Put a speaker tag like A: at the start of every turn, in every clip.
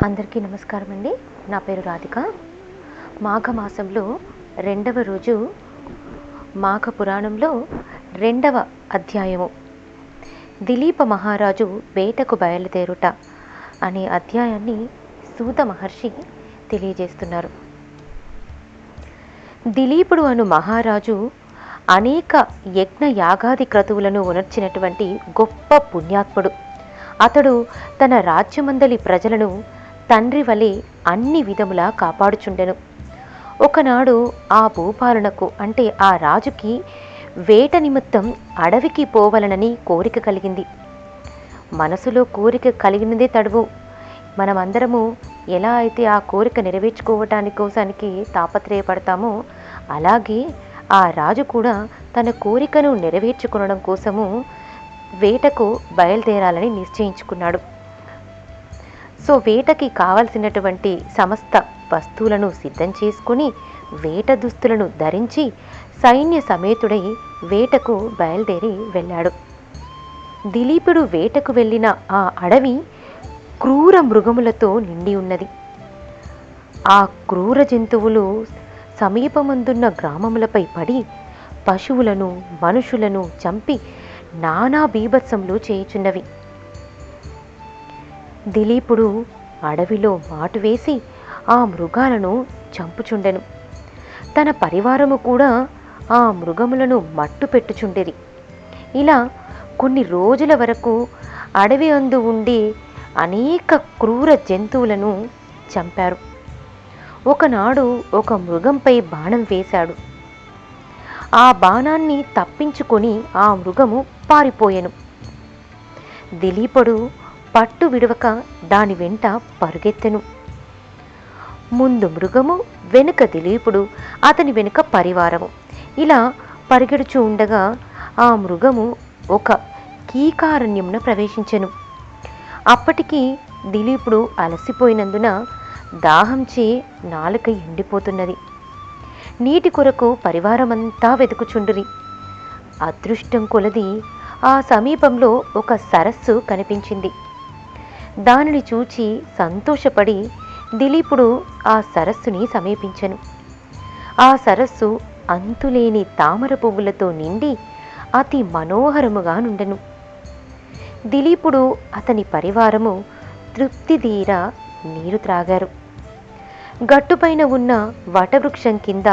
A: అందరికీ నమస్కారం అండి. నా పేరు రాధిక. మాఘమాసంలో రెండవ రోజు, మాఘ పురాణంలో రెండవ అధ్యాయము దిలీప మహారాజు వేటకు బయలుదేరుట అనే అధ్యాయాన్ని సూత మహర్షి తెలియజేస్తున్నారు. దిలీపుడు అను మహారాజు అనేక యజ్ఞ యాగాది క్రతువులను ఉనర్చినటువంటి గొప్ప పుణ్యాత్ముడు. అతడు తన రాజ్యమందలి ప్రజలను తండ్రి వలె అన్ని విధములా కాపాడుచుండెను. ఒకనాడు ఆ భూపాలనకు అంటే ఆ రాజుకి వేట నిమిత్తం అడవికి పోవలనని కోరిక కలిగింది. మనసులో కోరిక కలిగినదే తడువు. మనమందరము ఎలా అయితే ఆ కోరిక నెరవేర్చుకోవటానికోసానికి తాపత్రయపడతామో అలాగే ఆ రాజు కూడా తన కోరికను నెరవేర్చుకోవడం కోసము వేటకు బయలుదేరాలని నిశ్చయించుకున్నాడు. వేటకి కావలసినటువంటి సమస్త వస్తువులను సిద్ధం చేసుకుని వేట దుస్తులను ధరించి సైన్య సమేతుడై వేటకు బయలుదేరి వెళ్ళాడు. దిలీపుడు వేటకు వెళ్ళిన ఆ అడవి క్రూర మృగములతో నిండి ఉన్నది. ఆ క్రూర జంతువులు సమీపమందున్న గ్రామములపై పడి పశువులను మనుషులను చంపి నానా బీభత్సములు చేయుచున్నవి. దిలీపుడు అడవిలో మాటు వేసి ఆ మృగాలను చంపుచుండెను. తన పరివారము కూడా ఆ మృగములను మట్టు పెట్టుచుండేది. ఇలా కొన్ని రోజుల వరకు అడవి అందు ఉండి అనేక క్రూర జంతువులను చంపారు. ఒకనాడు ఒక మృగంపై బాణం వేశాడు. ఆ బాణాన్ని తప్పించుకొని ఆ మృగము పారిపోయెను. దిలీపుడు పట్టు విడవక దాని వెంట పరుగెత్తెను. ముందు మృగము, వెనుక దిలీపుడు, అతని వెనుక పరివారము ఇలా పరిగెడుచూ ఉండగా ఆ మృగము ఒక కీకారణ్యమున ప్రవేశించెను. అప్పటికి దిలీపుడు అలసిపోయినందున దాహంచే నాలుక ఎండిపోతున్నది. నీటి కొరకు పరివారమంతా వెతుకుచుండురి. అదృష్టం కొలది ఆ సమీపంలో ఒక సరస్సు కనిపించింది. దానిని చూచి సంతోషపడి దిలీపుడు ఆ సరస్సుని సమీపించెను. ఆ సరస్సు అంతులేని తామర పువ్వులతో నిండి అతి మనోహరముగా నుండెను. దిలీపుడు అతని పరివారము తృప్తిదీర నీరు త్రాగారు. గట్టుపైన ఉన్న వటవృక్షం కింద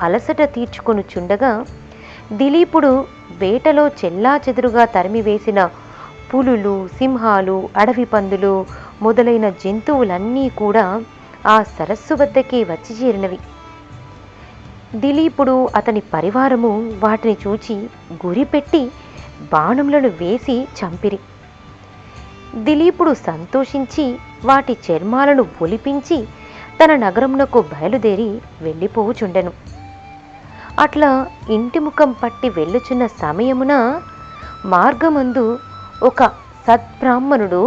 A: అలసట తీర్చుకొనుచుండగా దిలీపుడు వేటలో చెల్లాచెదురుగా తరిమివేసిన పులులు, సింహాలు, అడవి పందులు మొదలైన జంతువులన్నీ కూడా ఆ సరస్సు వద్దకే వచ్చి చేరినవి. దిలీపుడు అతని పరివారము వాటిని చూచి గురిపెట్టి బాణములను వేసి చంపిరి. దిలీపుడు సంతోషించి వాటి చర్మాలను ఒలిపించి తన నగరమునకు బయలుదేరి వెళ్ళిపోవుచుండెను. అట్లా ఇంటి ముఖం పట్టి వెళ్ళుచున్న సమయమున మార్గమందు ఒక సద్బ్రాహ్మణుడు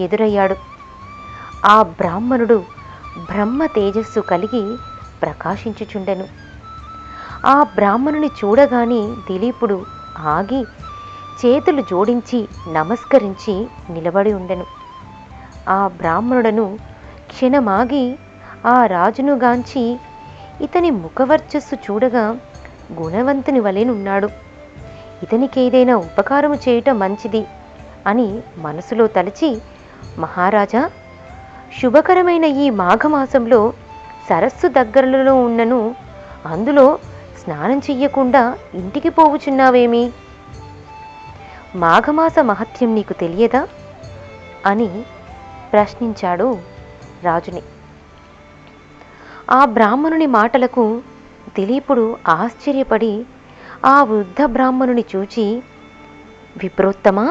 A: ఎదురయ్యాడు. ఆ బ్రాహ్మణుడు బ్రహ్మ తేజస్సు కలిగి ప్రకాశించుచుండెను. ఆ బ్రాహ్మణుని చూడగానే దిలీపుడు ఆగి చేతులు జోడించి నమస్కరించి నిలబడి ఉండెను. ఆ బ్రాహ్మణుడను క్షణమాగి ఆ రాజునుగాంచి ఇతని ముఖవర్చస్సు చూడగా గుణవంతుని వలెనున్నాడు, ఇతనికేదైనా ఉపకారము చేయటం మంచిది అని మనసులో తలచి, మహారాజా, శుభకరమైన ఈ మాఘమాసంలో సరస్సు దగ్గరలో ఉన్నను, అందులో స్నానం చెయ్యకుండా ఇంటికి పోవుచున్నావేమి? మాఘమాస మహత్యం నీకు తెలియదా అని ప్రశ్నించాడు రాజుని. ఆ బ్రాహ్మణుని మాటలకు దిలీపుడు ఆశ్చర్యపడి ఆ వృద్ధ బ్రాహ్మణుని చూచి, విప్రోత్తమా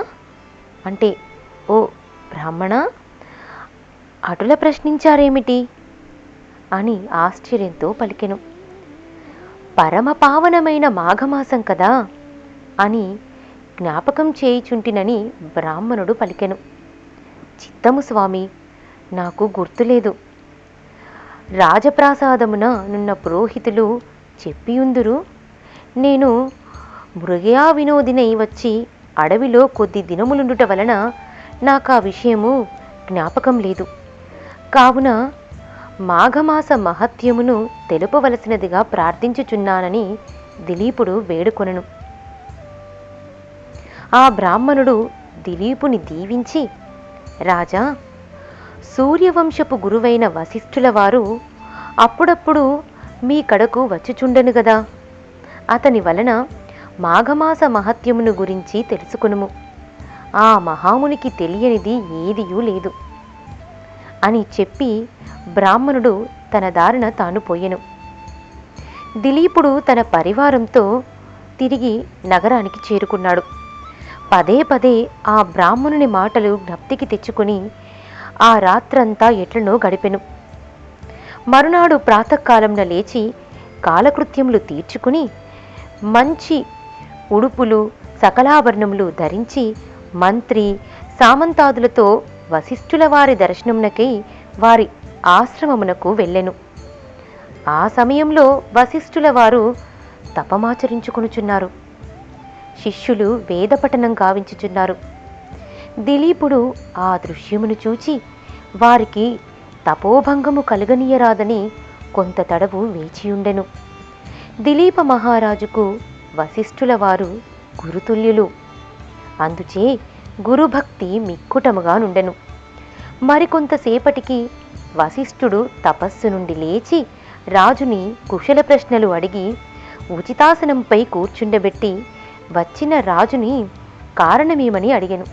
A: అంటే ఓ బ్రాహ్మణ, అటుల ప్రశ్నించారేమిటి అని ఆశ్చర్యంతో పలికెను. పరమ పావనమైన మాఘమాసం కదా అని జ్ఞాపకం చేయుచుంటినని బ్రాహ్మణుడు పలికెను. చిత్తము స్వామి, నాకు గుర్తులేదు. రాజప్రాసాదమున నున్న పురోహితులు చెప్పియుందురు. నేను మృగయా వినోదినై వచ్చి అడవిలో కొద్ది దినములుండుట వలన నాకు ఆ విషయము జ్ఞాపకం లేదు. కావున మాఘమాస మహత్యమును తెలుపవలసినదిగా ప్రార్థించుచున్నానని దిలీపుడు వేడుకొనెను. ఆ బ్రాహ్మణుడు దిలీపుని దీవించి, రాజా, సూర్యవంశపు గురువైన వశిష్ఠుల వారు అప్పుడప్పుడు మీ కడకు వచ్చుచుండెను గదా, అతని వలన మాఘమాస మహత్యమును గురించి తెలుసుకొనుము. ఆ మహామునికి తెలియనిది ఏదియూ లేదు అని చెప్పి బ్రాహ్మణుడు తన దారిన తాను పోయెను. దిలీపుడు తన పరివారంతో తిరిగి నగరానికి చేరుకున్నాడు. పదే పదే ఆ బ్రాహ్మణుని మాటలు జ్ఞప్తికి తెచ్చుకొని ఆ రాత్రంతా ఎట్లనో గడిపెను. మరునాడు ప్రాతకాలంన లేచి కాలకృత్యములు తీర్చుకుని మంచి ఉడుపులు సకలాభరణములు ధరించి మంత్రి సామంతాదులతో వశిష్ఠుల వారి దర్శనమునకై వారి ఆశ్రమమునకు వెళ్ళెను. ఆ సమయంలో వశిష్ఠుల వారు తపమాచరించుకొనుచున్నారు. శిష్యులు వేదపఠనం గావించుచున్నారు. దిలీపుడు ఆ దృశ్యమును చూచి వారికి తపోభంగము కలుగనీయరాదని కొంత తడవు వేచియుండెను. దిలీప మహారాజుకు వశిష్ఠుల వారు గురుతుల్యులు. అందుచే గురుభక్తి మిక్కుటముగా నుండెను. మరికొంతసేపటికి వశిష్ఠుడు తపస్సు నుండి లేచి రాజుని కుశల ప్రశ్నలు అడిగి ఉచితాసనంపై కూర్చుండబెట్టి వచ్చిన రాజుని కారణమేమని అడిగెను.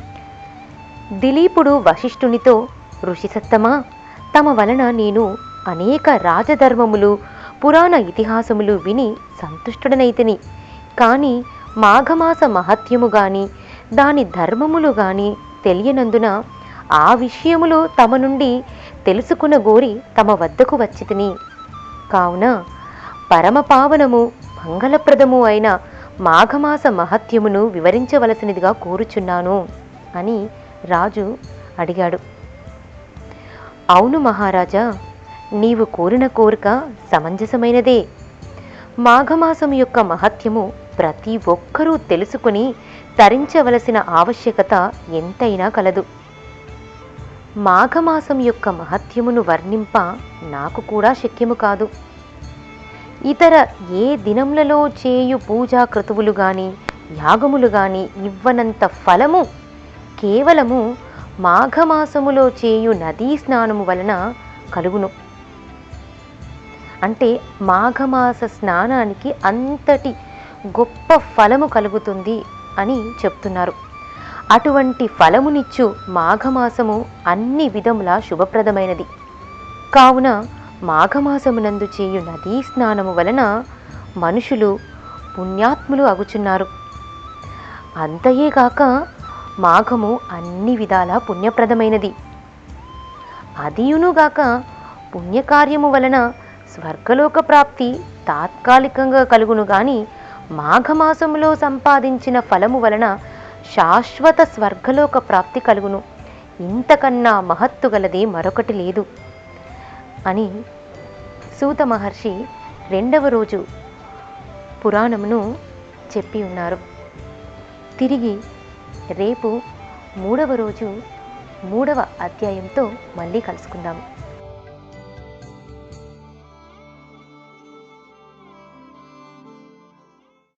A: దిలీపుడు వశిష్ఠునితో, ఋషిసత్తమా, తమ వలన నేను అనేక రాజధర్మములు పురాణ ఇతిహాసములు విని సంతుష్టుడనైతిని. కాని మాఘమాస మహత్యము గాని దాని ధర్మములు గాని తెలియనందున ఆ విషయములు తమ నుండి తెలుసుకున గోరి తమ వద్దకు వచ్చితిని. కావున పరమపావనము మంగళప్రదము అయిన మాఘమాస మహత్యమును వివరించవలసినదిగా కోరుచున్నాను అని రాజు అడిగాడు. అవును మహారాజా, నీవు కోరిన కోరిక సమంజసమైనదే. మాఘమాసం యొక్క మహత్యము ప్రతి ఒక్కరూ తెలుసుకుని తరించవలసిన ఆవశ్యకత ఎంతైనా కలదు. మాఘమాసం యొక్క మహత్యమును వర్ణింప నాకు కూడా శక్యము కాదు. ఇతర ఏ దినములలో చేయు పూజా క్రతువులు గాని యాగములు గాని ఇవ్వనంత ఫలము కేవలము మాఘమాసములో చేయు నదీ స్నానము వలన కలుగును. అంటే మాఘమాస స్నానానికి అంతటి గొప్ప ఫలము కలుగుతుంది అని చెప్తున్నారు. అటువంటి ఫలమునిచ్చు మాఘమాసము అన్ని విధముల శుభప్రదమైనది. కావున మాఘమాసమునందు చేయు నదీ స్నానము వలన మనుషులు పుణ్యాత్ములు అగుచున్నారు. అంతయేగాక మాఘము అన్ని విధాల పుణ్యప్రదమైనది. అదియునుగాక పుణ్యకార్యము వలన స్వర్గలోక ప్రాప్తి తాత్కాలికంగా కలుగును గాని మాఘమాసములో సంపాదించిన ఫలము వలన శాశ్వత స్వర్గలోక ప్రాప్తి కలుగును. ఇంతకన్నా మహత్తు గలది మరొకటి లేదు అని సూత మహర్షి 2వ రోజు పురాణమును చెప్పి ఉన్నారు. తిరిగి రేపు 3వ రోజు 3వ అధ్యాయంతో మళ్ళీ కలుసుకుందాము.